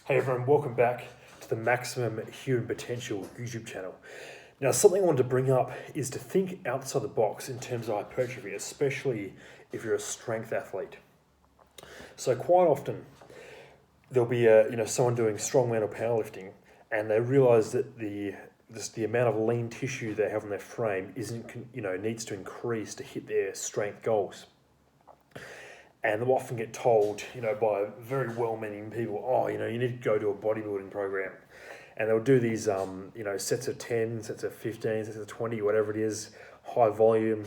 Hey everyone, welcome back to the Maximum Human Potential YouTube channel. Now, something I wanted to bring up is to think outside the box in terms of hypertrophy, especially if you're a strength athlete. So quite often there'll be someone doing strongman or powerlifting, and they realise that the amount of lean tissue they have on their frame needs to increase to hit their strength goals. And they'll often get told, by very well-meaning people, oh, you need to go to a bodybuilding program. And they'll do these, sets of 10, sets of 15, sets of 20, whatever it is, high volume,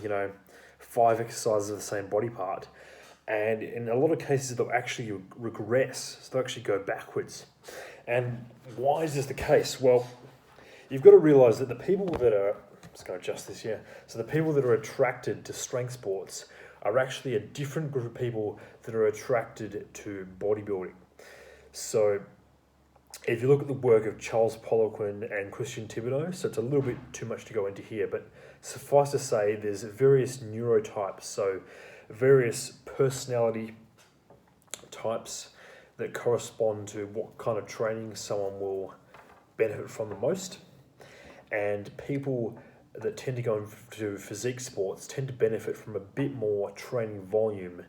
5 exercises of the same body part. And in a lot of cases, they'll actually regress. So they'll actually go backwards. And why is this the case? Well, you've got to realize that the people that are, I'm just going to adjust this here. So the people that are attracted to strength sports are actually a different group of people that are attracted to bodybuilding. So if you look at the work of Charles Poliquin and Christian Thibodeau, so it's a little bit too much to go into here, but suffice to say there's various neurotypes, so various personality types that correspond to what kind of training someone will benefit from the most. And people that tend to go into physique sports tend to benefit from a bit more training volume, a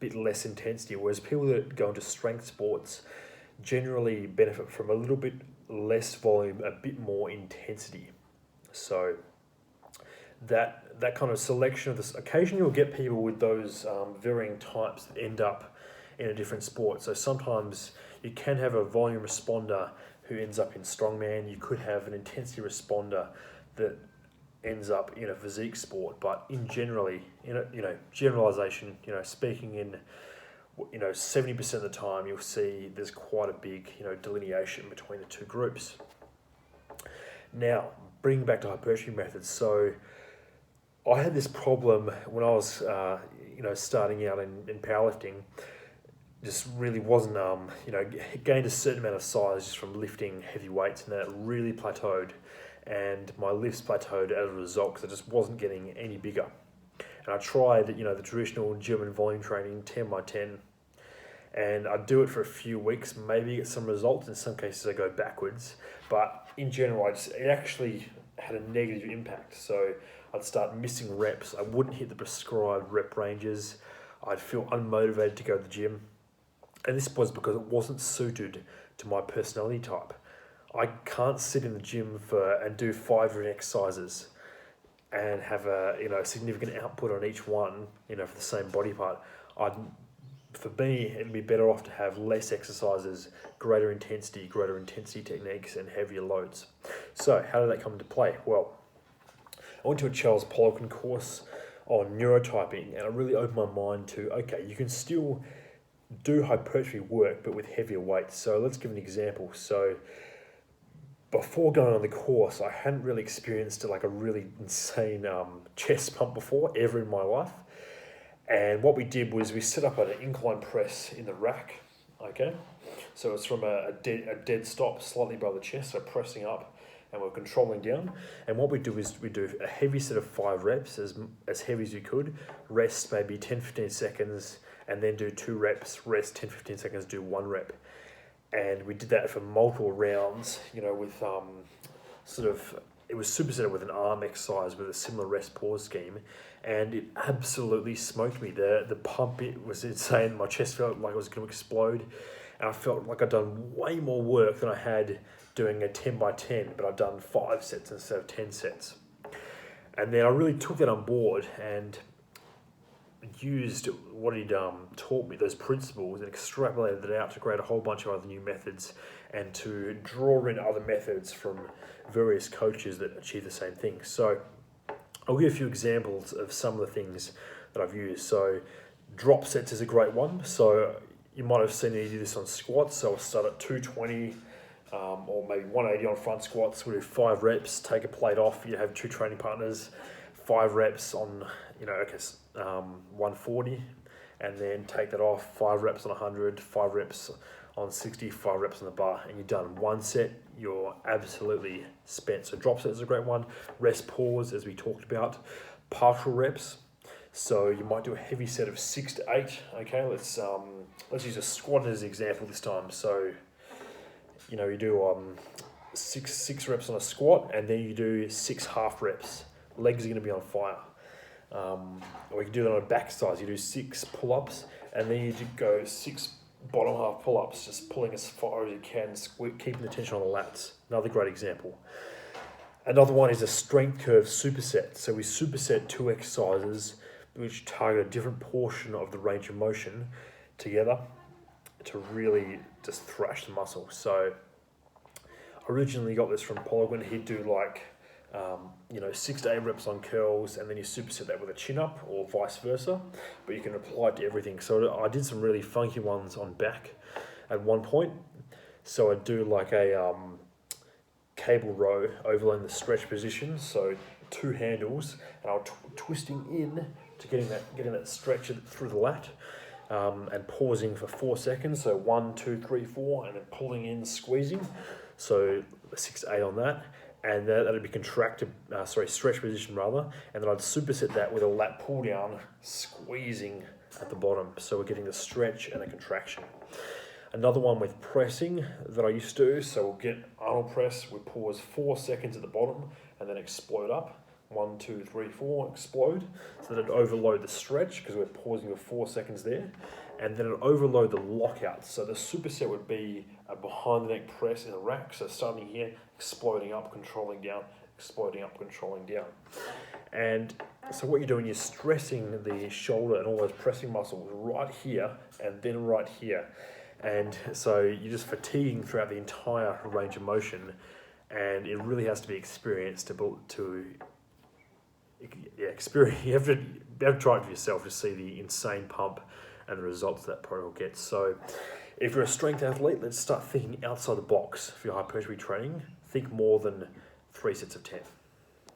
bit less intensity, whereas people that go into strength sports generally benefit from a little bit less volume, a bit more intensity. So that kind of selection of this, occasionally you'll get people with those varying types that end up in a different sport. So sometimes you can have a volume responder who ends up in strongman. You could have an intensity responder that ends up in a physique sport, but generalization, speaking in 70% of the time, you'll see there's quite a big delineation between the two groups. Now, bringing back to hypertrophy methods, so I had this problem when I was starting out in powerlifting. Just really wasn't gained a certain amount of size just from lifting heavy weights, and then it really plateaued. And my lifts plateaued as a result because I just wasn't getting any bigger. And I tried, the traditional German volume training, 10 by 10, and I'd do it for a few weeks, maybe get some results. In some cases, I go backwards, but in general, it actually had a negative impact. So I'd start missing reps. I wouldn't hit the prescribed rep ranges. I'd feel unmotivated to go to the gym, and this was because it wasn't suited to my personality type. I can't sit in the gym and do 5 different exercises and have a significant output on each one, for the same body part. For me, it'd be better off to have less exercises, greater intensity techniques, and heavier loads. So how did that come into play? Well, I went to a Charles Poliquin course on neurotyping, and it really opened my mind to, okay, you can still do hypertrophy work, but with heavier weights. So let's give an example. So before going on the course, I hadn't really experienced a really insane chest pump before, ever in my life. And what we did was we set up an incline press in the rack, okay? So it's from a dead stop, slightly above the chest, so pressing up, and we're controlling down. And what we do is we do a heavy set of 5 reps, as heavy as you could, rest maybe 10-15 seconds, and then do 2 reps, rest 10-15 seconds, do 1 rep. And we did that for multiple rounds, with it was supersetted with an arm exercise with a similar rest pause scheme, and it absolutely smoked me. The pump, it was insane. My chest felt like it was going to explode, and I felt like I'd done way more work than I had doing a 10 by 10, but I'd done 5 sets instead of 10 sets. And then I really took that on board and used what he'd taught me, those principles, and extrapolated it out to create a whole bunch of other new methods and to draw in other methods from various coaches that achieve the same thing. So I'll give a few examples of some of the things that I've used. So drop sets is a great one. So you might have seen me do this on squats. So I'll start at 220 or maybe 180 on front squats. We do 5 reps, take a plate off. You have 2 training partners, 5 reps on 140, and then take that off, 5 reps on 100, 5 reps on 60, 5 reps on the bar, and you're done. 1 set, you're absolutely spent. So drop set is a great one. Rest pause, as we talked about. Partial reps, so you might do a heavy set of 6 to 8. Okay, let's use a squat as an example this time. So you do six reps on a squat, and then you do 6 half reps. Legs are going to be on fire. Or you can do that on a back exercise. You do 6 pull-ups, and then you go 6 bottom half pull-ups, just pulling as far as you can, keeping the tension on the lats. Another great example. Another one is a strength curve superset. So we superset 2 exercises which target a different portion of the range of motion together to really just thrash the muscle. So I originally got this from Polygon. He'd do like 6 to 8 reps on curls, and then you superset that with a chin up, or vice versa. But you can apply it to everything. So I did some really funky ones on back at one point. So I'd do like a cable row overlaying the stretch position. So 2 handles, and I was twisting in to getting that stretch through the lat, and pausing for 4 seconds. So 1, 2, 3, 4, and then pulling in, squeezing. So 6 to 8 on that. And that'd be stretch position rather, and then I'd superset that with a lat pull down, squeezing at the bottom. So we're getting the stretch and the contraction. Another one with pressing that I used to do, so we'll get Arnold press, we pause 4 seconds at the bottom and then explode up. 1, 2, 3, 4, explode. So that it'd overload the stretch because we're pausing for 4 seconds there. And then it'd overload the lockout. So the superset would be a behind the neck press in a rack. So starting here, exploding up, controlling down, exploding up, controlling down. And so what you're doing, you're stressing the shoulder and all those pressing muscles right here and then right here. And so you're just fatiguing throughout the entire range of motion. And it really has to be experienced to experience. You have to try it for yourself to see the insane pump and the results that protocol gets. So if you're a strength athlete, let's start thinking outside the box for your hypertrophy training. Think more than 3 sets of 10.